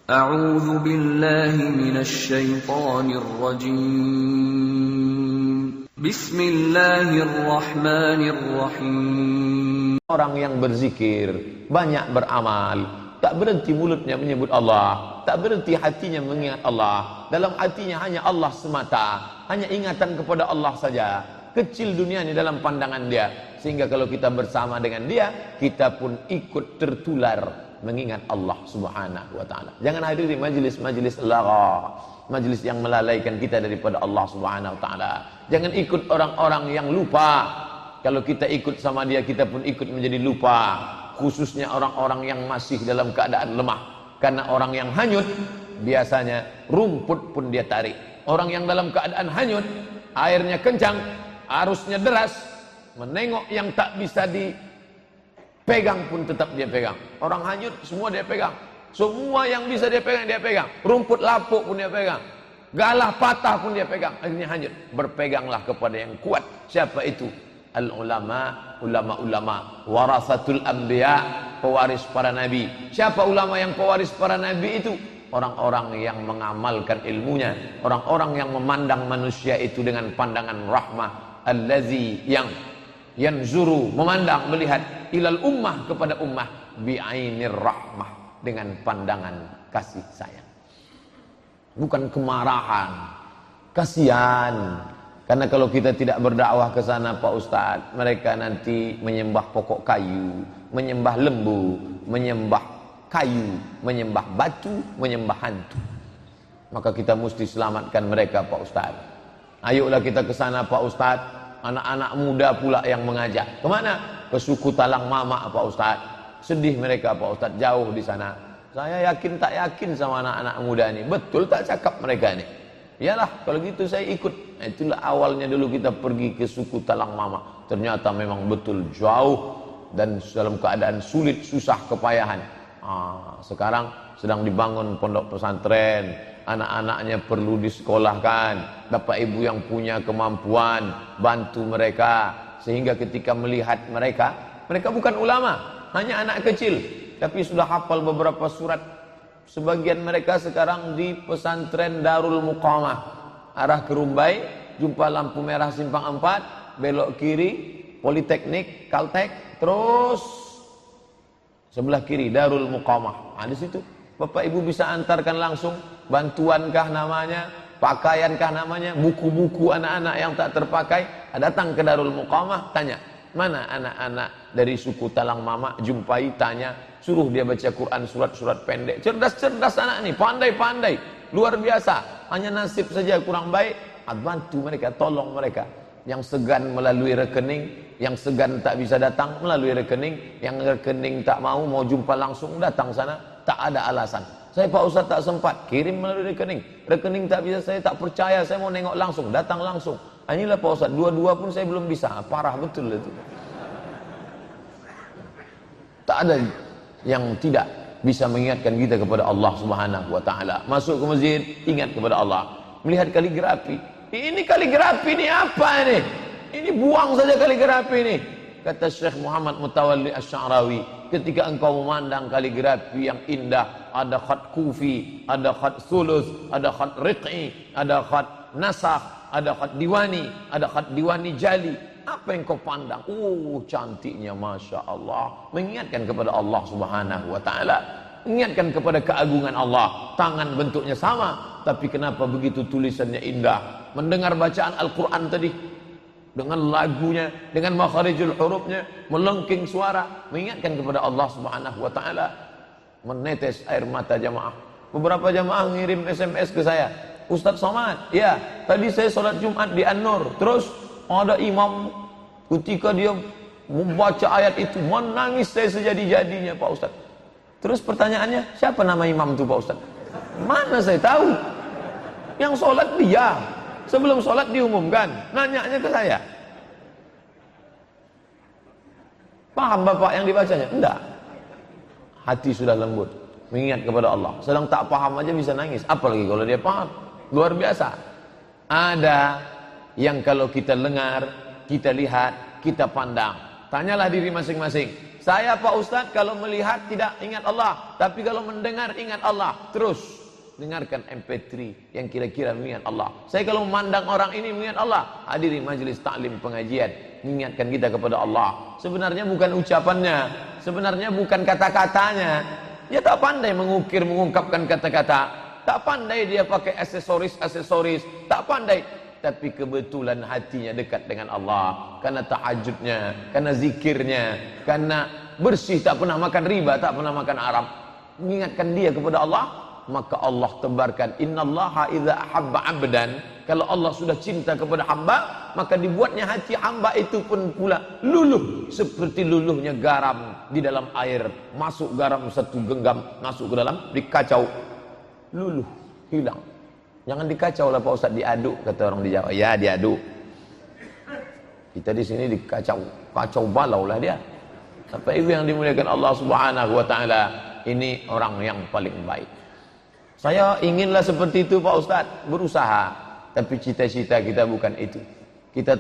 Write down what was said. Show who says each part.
Speaker 1: A'udzu billahi minasy syaithanir rajim. Bismillahirrahmanirrahim.
Speaker 2: Orang yang berzikir, banyak beramal, tak berhenti mulutnya menyebut Allah, tak berhenti hatinya mengingat Allah. Dalam hatinya hanya Allah semata, hanya ingatan kepada Allah saja. Kecil dunia ini dalam pandangan dia, sehingga kalau kita bersama dengan dia, kita pun ikut tertular mengingat Allah Subhanahu wa taala. Jangan hadiri majlis-majlis lagha, majlis yang melalaikan kita daripada Allah Subhanahu wa taala. Jangan ikut orang-orang yang lupa. Kalau kita ikut sama dia, kita pun ikut menjadi lupa. Khususnya orang-orang yang masih dalam keadaan lemah. Karena orang yang hanyut, biasanya rumput pun dia tarik. Orang yang dalam keadaan hanyut, airnya kencang, arusnya deras, menengok yang tak bisa dipegang pun tetap dia pegang. Orang hanyut, semua dia pegang. Semua yang bisa dia pegang, dia pegang. Rumput lapuk pun dia pegang. Galah patah pun dia pegang. Akhirnya hanyut. Berpeganglah kepada yang kuat. Siapa itu? Al-ulama, ulama-ulama, warasatul anbiya, pewaris para nabi. Siapa ulama yang pewaris para nabi itu? Orang-orang yang mengamalkan ilmunya, orang-orang yang memandang manusia itu dengan pandangan rahmah, allazi yang yanzuru, memandang, melihat ilal ummah, kepada ummah bi'ainir rahmah, dengan pandangan kasih sayang, bukan kemarahan. Kasihan. Karena kalau kita tidak berdakwah ke sana Pak Ustadz, mereka nanti menyembah pokok kayu, menyembah lembu, menyembah kayu, menyembah batu, menyembah hantu. Maka kita mesti selamatkan mereka Pak Ustadz. Ayolah kita ke sana Pak Ustadz. Anak-anak muda pula yang mengajak. Kemana? Ke suku Talang Mama Pak Ustadz. Sedih mereka Pak Ustadz, jauh di sana. Saya yakin tak yakin sama anak-anak muda ini. Betul tak cakap mereka ini? Iyalah, kalau gitu saya ikut. Itulah awalnya dulu kita pergi ke suku Talang Mama. Ternyata memang betul jauh dan dalam keadaan sulit, susah, kepayahan. Sekarang sedang dibangun pondok pesantren. Anak-anaknya perlu disekolahkan. Bapak ibu yang punya kemampuan, bantu mereka. Sehingga ketika melihat mereka, mereka bukan ulama, hanya anak kecil, tapi sudah hafal beberapa surat. Sebagian mereka sekarang di pesantren Darul Muqamah, arah ke Rumbai, jumpa lampu merah simpang 4, belok kiri, Politeknik, Kaltek, terus sebelah kiri Darul Muqamah. Di situ Bapak Ibu bisa antarkan langsung, bantuankah namanya, pakaiankah namanya, buku-buku anak-anak yang tak terpakai, datang ke Darul Muqamah, tanya, mana anak-anak dari suku Talang Mama, jumpai, tanya, suruh dia baca Quran, surat-surat pendek. Cerdas-cerdas anak ini, pandai-pandai, luar biasa. Hanya nasib saja kurang baik, bantu mereka, tolong mereka. Yang segan melalui rekening, yang segan tak bisa datang melalui rekening, yang rekening tak mau jumpa langsung, datang sana, tak ada alasan. Saya Pak Ustaz tak sempat, kirim melalui rekening. Rekening tak bisa, saya tak percaya, saya mau nengok langsung, datang langsung. Inilah Pak Ustaz, dua-dua pun saya belum bisa, parah betul itu. Tak ada yang tidak bisa mengingatkan kita kepada Allah Subhanahu wa taala. Masuk ke masjid, ingat kepada Allah. Melihat kaligrafi. Ini kaligrafi ini apa ini? Ini buang saja kaligrafi ini. Kata Syekh Muhammad Mutawalli Asy-Sya'rawi, ketika engkau memandang kaligrafi yang indah, ada khat kufi, ada khat sulus, ada khat riq'i, ada khat nasakh, ada khat diwani, ada khat diwani jali. Apa yang kau pandang? Cantiknya Masya Allah. Mengingatkan kepada Allah Subhanahu wa ta'ala. Mengingatkan kepada keagungan Allah. Tangan bentuknya sama, tapi kenapa begitu tulisannya indah? Mendengar bacaan Al-Quran tadi, dengan lagunya, dengan makharijul hurufnya, melengking suara, mengingatkan kepada Allah Subhanahu wa ta'ala. Menetes air mata jamaah. Beberapa jamaah ngirim SMS ke saya, Ustadz Somad, ya tadi saya sholat Jumat di An-Nur, terus ada imam ketika dia membaca ayat itu, menangis saya sejadi-jadinya Pak Ustaz. Terus pertanyaannya, siapa nama imam itu Pak Ustaz? Mana saya tahu? Yang sholat dia, sebelum sholat diumumkan, nanyanya ke saya. Paham Bapak yang dibacanya? Enggak. Hati sudah lembut, mengingat kepada Allah. Sedang tak paham aja bisa nangis, apalagi kalau dia paham. Luar biasa. Ada yang kalau kita dengar, kita lihat, kita pandang. Tanyalah diri masing-masing. Saya Pak Ustadz kalau melihat tidak ingat Allah, tapi kalau mendengar ingat Allah. Terus dengarkan MP3 yang kira-kira mengingat Allah. Saya kalau memandang orang ini mengingat Allah, hadiri majelis taklim pengajian, mengingatkan kita kepada Allah. Sebenarnya bukan ucapannya, sebenarnya bukan kata-katanya. Dia tak pandai mengukir, mengungkapkan kata-kata, tak pandai dia pakai aksesoris, tak pandai. Tapi kebetulan hatinya dekat dengan Allah, karena tahajudnya, karena zikirnya, karena bersih, tak pernah makan riba, tak pernah makan haram, mengingatkan dia kepada Allah, maka Allah tebarkan innallaha idza ahabba 'abdan. Kalau Allah sudah cinta kepada hamba, maka dibuatnya hati hamba itu pun pula luluh seperti luluhnya garam di dalam air. Masuk garam satu genggam, masuk ke dalam, dikacau, luluh, hilang. Jangan dikacau lah Pak Ustaz, diaduk kata orang di Jawa. Ya diaduk. Kita di sini dikacau, kacau balau lah dia. Apa itu yang dimuliakan Allah Subhanahu wa taala? Ini orang yang paling baik. Saya inginlah seperti itu Pak Ustaz, berusaha. Tapi cita-cita kita bukan itu. Kita